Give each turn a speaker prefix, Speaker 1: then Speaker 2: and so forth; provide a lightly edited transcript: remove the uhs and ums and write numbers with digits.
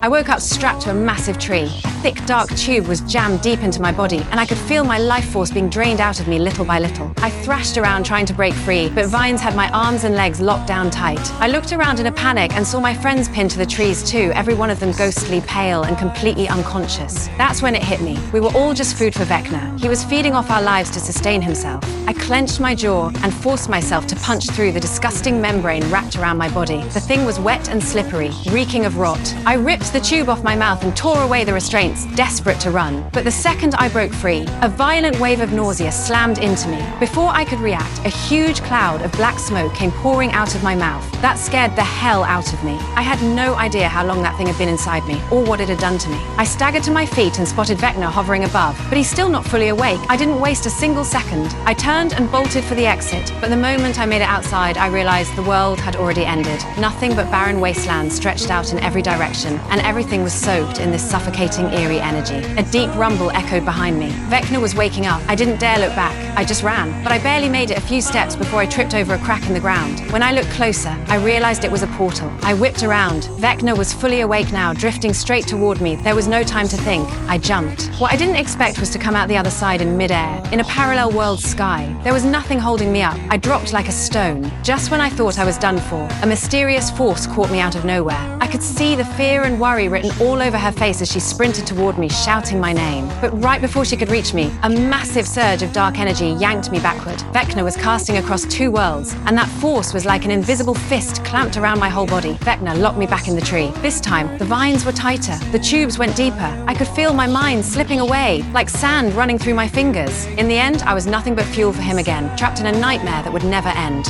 Speaker 1: I woke up strapped to a massive tree. A thick, dark tube was jammed deep into my body, and I could feel my life force being drained out of me little by little. I thrashed around trying to break free, but vines had my arms and legs locked down tight. I looked around in a panic and saw my friends pinned to the trees too, every one of them ghostly, pale, and completely unconscious. That's when it hit me. We were all just food for Vecna. He was feeding off our lives to sustain himself. I clenched my jaw and forced myself to punch through the disgusting membrane wrapped around my body. The thing was wet and slippery, reeking of rot. I ripped the tube off my mouth and tore away the restraints, desperate to run. But the second I broke free, a violent wave of nausea slammed into me. Before I could react, a huge cloud of black smoke came pouring out of my mouth. That scared the hell out of me. I had no idea how long that thing had been inside me, or what it had done to me. I staggered to my feet and spotted Vecna hovering above, but he's still not fully awake. I didn't waste a single second. I turned and bolted for the exit, but the moment I made it outside, I realized the world had already ended. Nothing but barren wasteland stretched out in every direction, and everything was soaked in this suffocating, eerie energy. A deep rumble echoed behind me. Vecna was waking up. I didn't dare look back. I just ran, but I barely made it a few steps before I tripped over a crack in the ground. When I looked closer, I realized it was a portal. I whipped around. Vecna was fully awake now, drifting straight toward me. There was no time to think. I jumped. What I didn't expect was to come out the other side in midair, in a parallel world sky. There was nothing holding me up. I dropped like a stone. Just when I thought I was done for, a mysterious force caught me out of nowhere. I could see the fear and worry written all over her face as she sprinted toward me, shouting my name. But right before she could reach me, a massive surge of dark energy yanked me backward. Vecna was casting across two worlds, and that force was like an invisible fist clamped around my whole body. Vecna locked me back in the tree. This time, the vines were tighter. The tubes went deeper. I could feel my mind slipping away, like sand running through my fingers. In the end, I was nothing but fuel for him again, trapped in a nightmare that would never end.